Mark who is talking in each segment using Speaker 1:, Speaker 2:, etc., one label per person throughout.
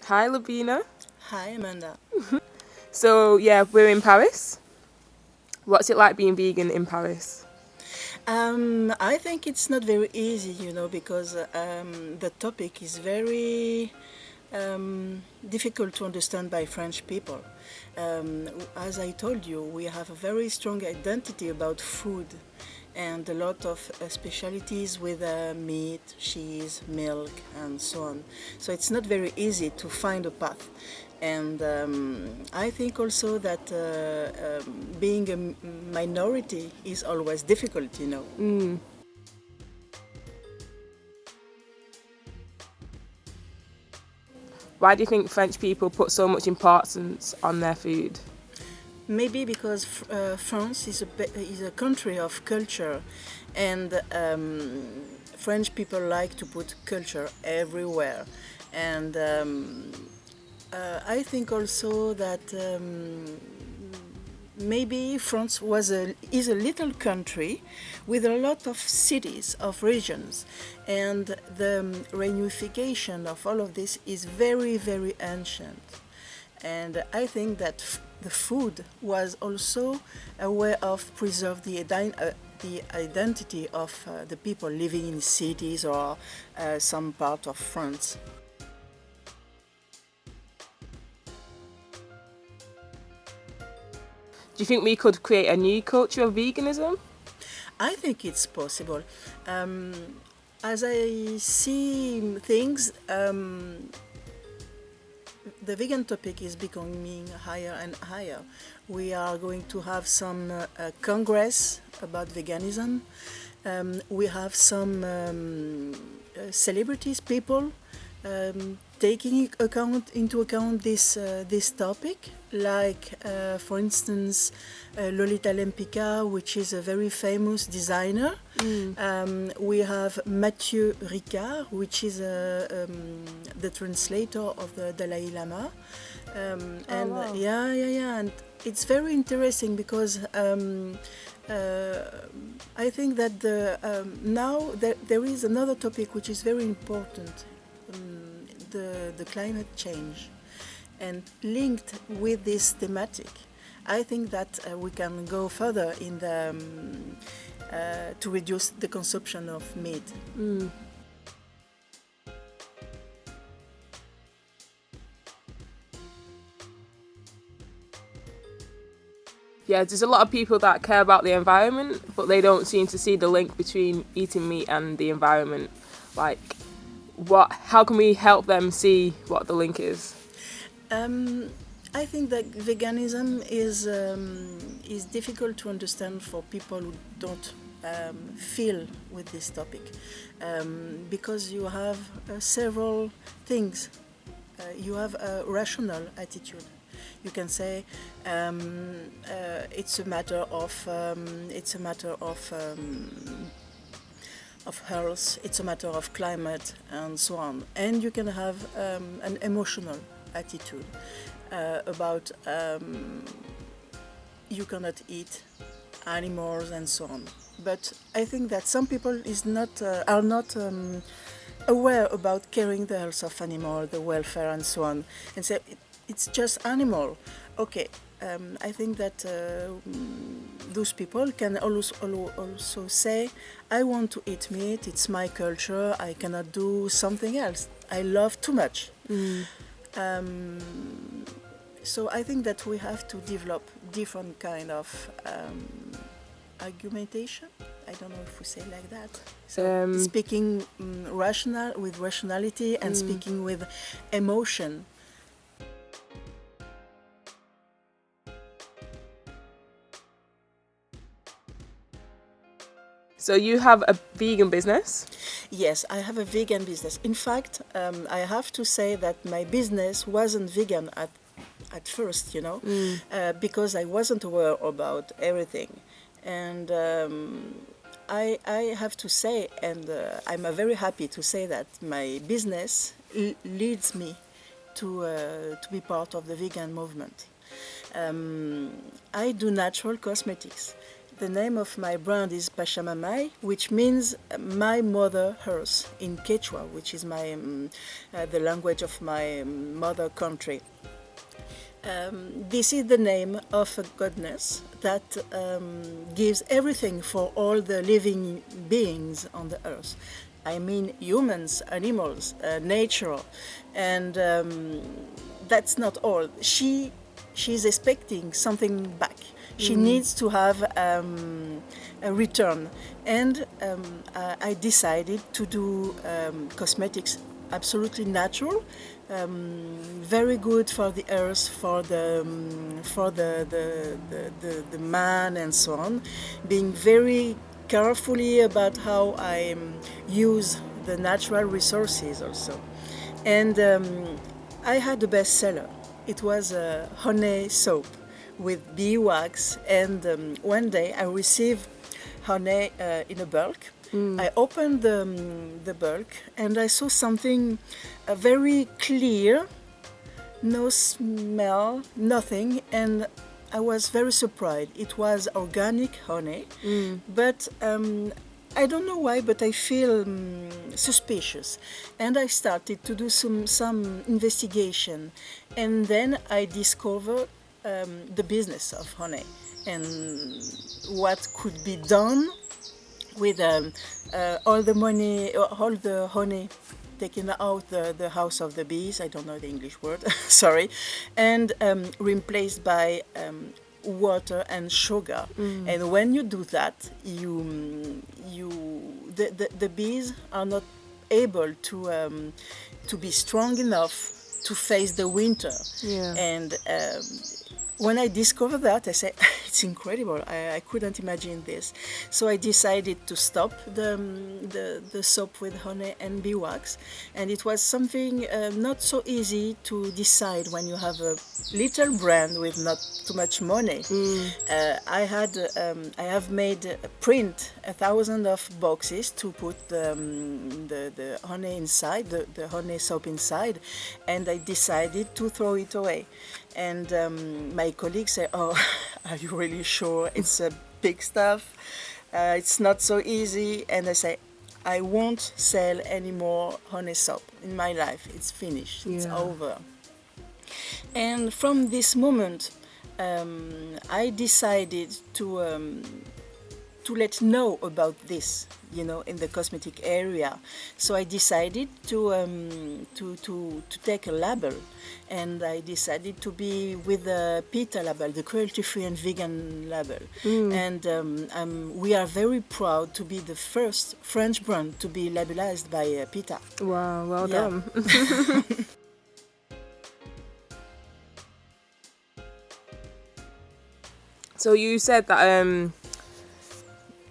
Speaker 1: Hi, Ludvina.
Speaker 2: Hi, Amanda.
Speaker 1: So, yeah, we're in Paris. What's it like being vegan in Paris?
Speaker 2: I think it's not very easy, because the topic is very difficult to understand by French people. As I told you, we have a very strong identity about food and a lot of specialties with meat, cheese, milk, and so on. So it's not very easy to find a path. And I think also that being a minority is always difficult.
Speaker 1: Why do you think French people put so much importance on their food?
Speaker 2: Maybe because France is a country of culture, and French people like to put culture everywhere. And I think also that maybe France is a little country with a lot of cities, of regions, and the reunification of all of this is very, very ancient. And I think that the food was also a way of preserve the identity of the people living in cities or some part of France.
Speaker 1: Do you think we could create a new culture of veganism?
Speaker 2: I think it's possible. As I see things, the vegan topic is becoming higher and higher. We are going to have some congress about veganism. We have some celebrities, people taking into account this topic, like for instance Lolita Lempicka, which is a very famous designer. We have Mathieu Ricard, which is the translator of the Dalai Lama. And
Speaker 1: wow.
Speaker 2: yeah, and it's very interesting because I think that now there is another topic which is very important, the climate change, and linked with this thematic. I think that we can go further in the to reduce the consumption of meat.
Speaker 1: Yeah, there's a lot of people that care about the environment, but they don't seem to see the link between eating meat and the environment. Like, how can we help them see what the link is?
Speaker 2: I think that veganism is difficult to understand for people who don't feel with this topic, because you have several things. You have a rational attitude. You can say it's a matter of health, it's a matter of climate, and so on. And you can have an emotional attitude about you cannot eat animals and so on. But I think that some people are not aware about caring the health of animal, the welfare, and so on, and say it's just animal. Okay, I think that those people can also say, I want to eat meat, it's my culture, I cannot do something else. I love too much. So I think that we have to develop different kind of argumentation. I don't know if we say like that. So speaking with rationality and speaking with emotion.
Speaker 1: So you have a vegan business?
Speaker 2: Yes, I have a vegan business. In fact, I have to say that my business wasn't vegan at first, because I wasn't aware about everything. And I have to say, and I'm very happy to say that my business leads me to be part of the vegan movement. I do natural cosmetics. the name of my brand is Pachamamaï, which means my mother earth in Quechua, which is the language of my mother country. This is the name of a goddess that gives everything for all the living beings on the earth. I mean humans, animals, nature, and that's not all. She's expecting something back. She needs to have a return, and I decided to do cosmetics absolutely natural, very good for the earth, for the man, and so on. Being very carefully about how I use the natural resources also, and I had a bestseller. It was a honey soap with beeswax, and one day I received honey in a bulk. I opened the bulk and I saw something very clear, no smell, nothing, and I was very surprised. It was organic honey, but I don't know why, but I feel suspicious, and I started to do some investigation, and then I discovered the business of honey and what could be done with all the money, all the honey taken out the house of the bees. I don't know the English word, sorry, and replaced by water and sugar. And when you do that, the bees are not able to be strong enough to face the winter. And when I discovered that, I said, it's incredible. I couldn't imagine this. So I decided to stop the soap with honey and beeswax. And it was something not so easy to decide when you have a little brand with not too much money. I have made a print 1,000 of boxes to put the honey inside, the honey soap inside, and I decided to throw it away. And my colleagues say, "Oh, are you really sure? It's a big stuff. It's not so easy." And I say, "I won't sell any more honey soap in my life. It's finished. It's over." And from this moment, I decided to let know about this, in the cosmetic area. So I decided to take a label, and I decided to be with the PETA label, the cruelty-free and vegan label. And we are very proud to be the first French brand to be labelized by PETA.
Speaker 1: Wow, well done. So you said that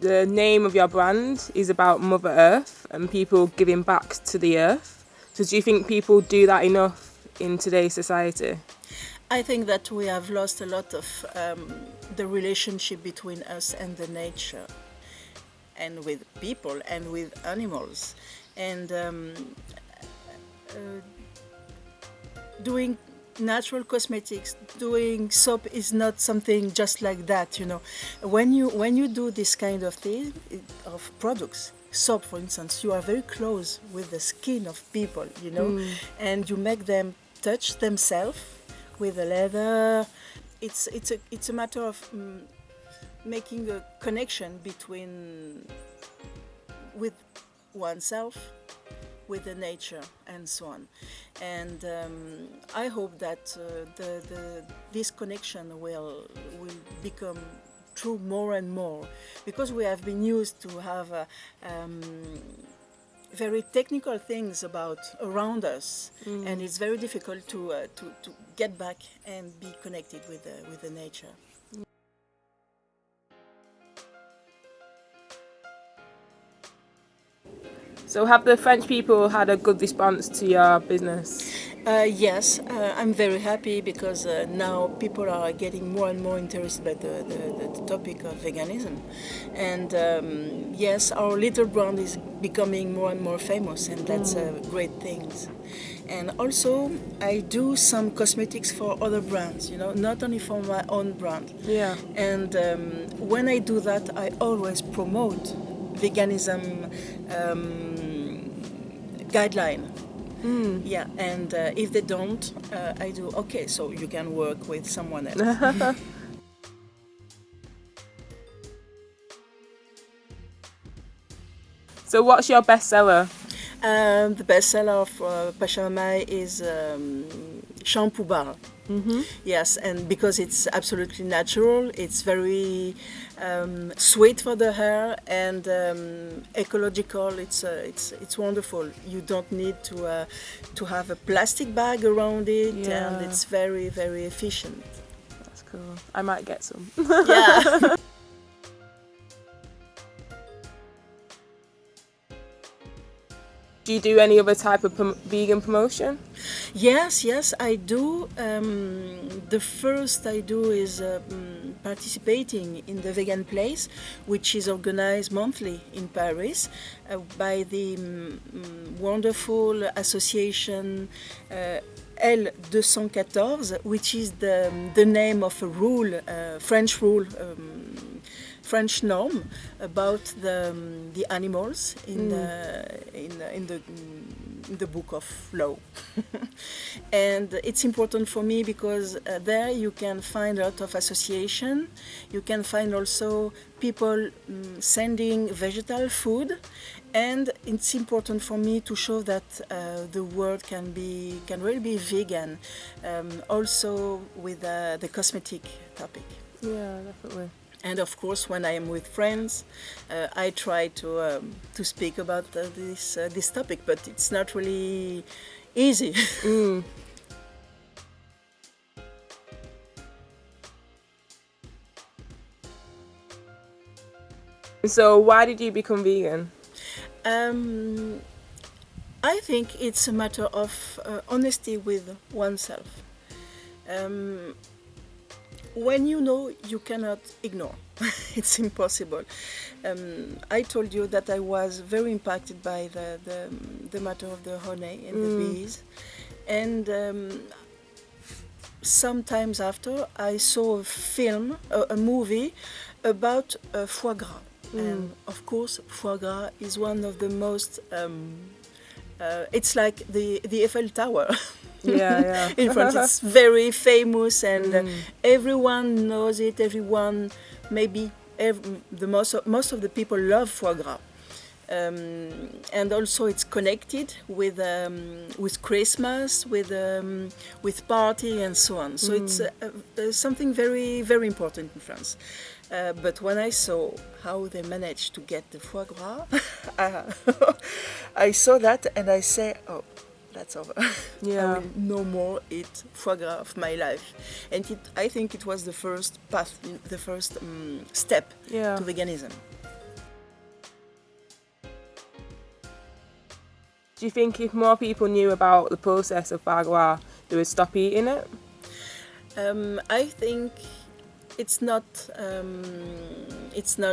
Speaker 1: the name of your brand is about Mother Earth and people giving back to the earth. So do you think people do that enough in today's society?
Speaker 2: I think that we have lost a lot of the relationship between us and the nature, and with people and with animals. And doing natural cosmetics, doing soap is not something just like that, When you do this kind of thing, of products, soap for instance, you are very close with the skin of people, and you make them touch themselves with the leather. It's a matter of making a connection with oneself, with the nature, and so on. And I hope that this connection will become true more and more, because we have been used to have very technical things around us, and it's very difficult to get back and be connected with the nature.
Speaker 1: So have the French people had a good response to your business?
Speaker 2: Yes, I'm very happy because now people are getting more and more interested by the topic of veganism. And yes, our little brand is becoming more and more famous, and that's a great thing. And also, I do some cosmetics for other brands, not only for my own brand.
Speaker 1: Yeah.
Speaker 2: And when I do that, I always promote veganism guideline. Yeah, and if they don't, I do, okay, so you can work with someone else.
Speaker 1: So what's your bestseller?
Speaker 2: The bestseller of Pachamamaï is shampoo bar. Yes, and because it's absolutely natural, it's very sweet for the hair and ecological. It's wonderful. You don't need to have a plastic bag around it,
Speaker 1: Yeah.
Speaker 2: and it's very, very efficient.
Speaker 1: That's cool. I might get some.
Speaker 2: Yeah.
Speaker 1: Do you do any other type of vegan promotion?
Speaker 2: Yes, I do. The first I do is participating in the Vegan Place, which is organized monthly in Paris by the wonderful association L214, which is the name of a rule, French rule, French norm about the animals in the book of law. And it's important for me because there you can find a lot of association. You can find also people sending vegetable food, and it's important for me to show that the world can really be vegan, also with the cosmetic topic.
Speaker 1: Yeah, definitely.
Speaker 2: And of course, when I am with friends, I try to speak about this topic, but it's not really easy.
Speaker 1: So why did you become vegan?
Speaker 2: I think it's a matter of honesty with oneself. When you know, you cannot ignore. It's impossible. I told you that I was very impacted by the matter of the honey and the bees. And sometimes after, I saw a movie about foie gras. And of course, foie gras is one of the most, it's like the Eiffel Tower.
Speaker 1: Yeah.
Speaker 2: In France, it's very famous, and everyone knows it. Everyone, maybe most of the people love foie gras, and also it's connected with Christmas, with party and so on. So it's something very, very important in France. But when I saw how they managed to get the foie gras, I saw that and I say, oh, that's over.
Speaker 1: Yeah.
Speaker 2: I will no more eat foie gras of my life. And I think it was the first path, the first step
Speaker 1: Yeah.
Speaker 2: to veganism.
Speaker 1: Do you think if more people knew about the process of foie gras, they would stop eating it?
Speaker 2: I think it's not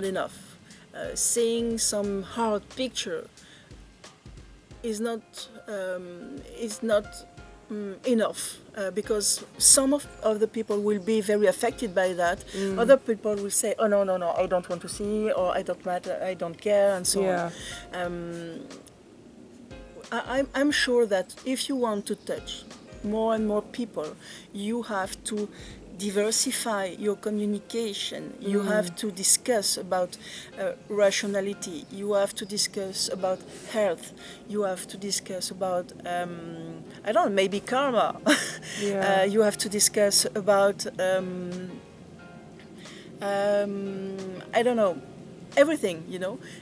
Speaker 2: enough. Seeing some hard picture is not enough, because some of the people will be very affected by that. Other people will say, oh no, I don't want to see, or I don't matter, I don't care, and so on. I'm sure that if you want to touch more and more people, you have to diversify your communication. You have to discuss about rationality. You have to discuss about health. You have to discuss about, I don't know, maybe karma.
Speaker 1: Yeah.
Speaker 2: You have to discuss about, I don't know, everything,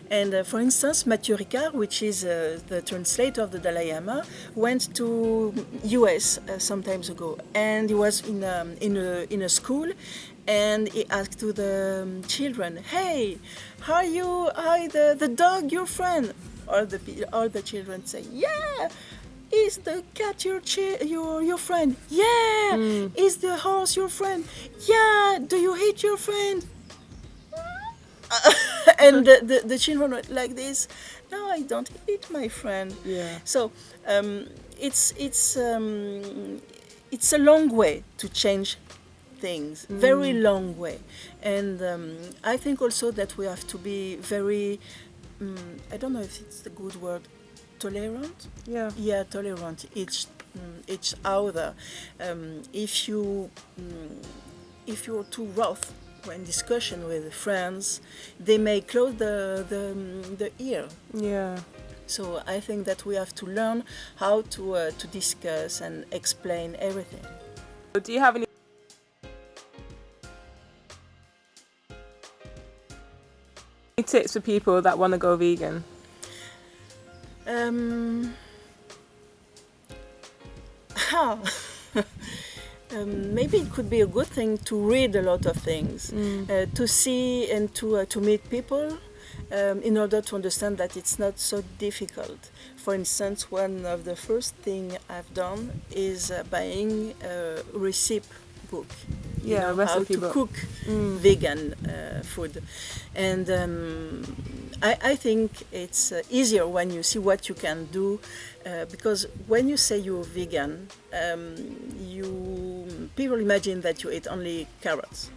Speaker 2: And for instance, Mathieu Ricard, which is the translator of the Dalai Lama, went to US some times ago, and he was in a school, and he asked to the children, "Hey, how are you? Hi, the dog, your friend?" All the children say, "Yeah." is the cat your friend? Yeah. Is the horse your friend? Yeah. Do you hate your friend? And the children were like this. No, I don't hate my friend.
Speaker 1: Yeah.
Speaker 2: So it's a long way to change things, very long way. And I think also that we have to be very, I don't know if it's the good word, tolerant.
Speaker 1: Yeah.
Speaker 2: Yeah, tolerant each other. If you're too rough when discussion with friends, they may close the ear.
Speaker 1: Yeah.
Speaker 2: So I think that we have to learn how to discuss and explain everything.
Speaker 1: Do you have any tips for people that want to go vegan?
Speaker 2: Maybe it could be a good thing to read a lot of things, to see and to meet people, in order to understand that it's not so difficult. For instance, one of the first thing I've done is buying a recipe book.
Speaker 1: Yeah, recipe
Speaker 2: how to
Speaker 1: book.
Speaker 2: cook vegan food, and I think it's easier when you see what you can do, because when you say you're vegan, people imagine that you eat only carrots.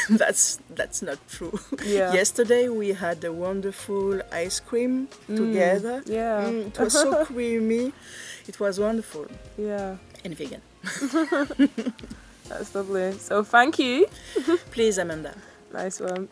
Speaker 2: That's not true.
Speaker 1: Yeah.
Speaker 2: Yesterday we had a wonderful ice cream together.
Speaker 1: Yeah.
Speaker 2: It was so creamy. It was wonderful
Speaker 1: Yeah.
Speaker 2: and vegan.
Speaker 1: That's lovely. So thank you.
Speaker 2: Please, Amanda.
Speaker 1: Nice one.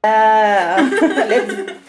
Speaker 2: Let's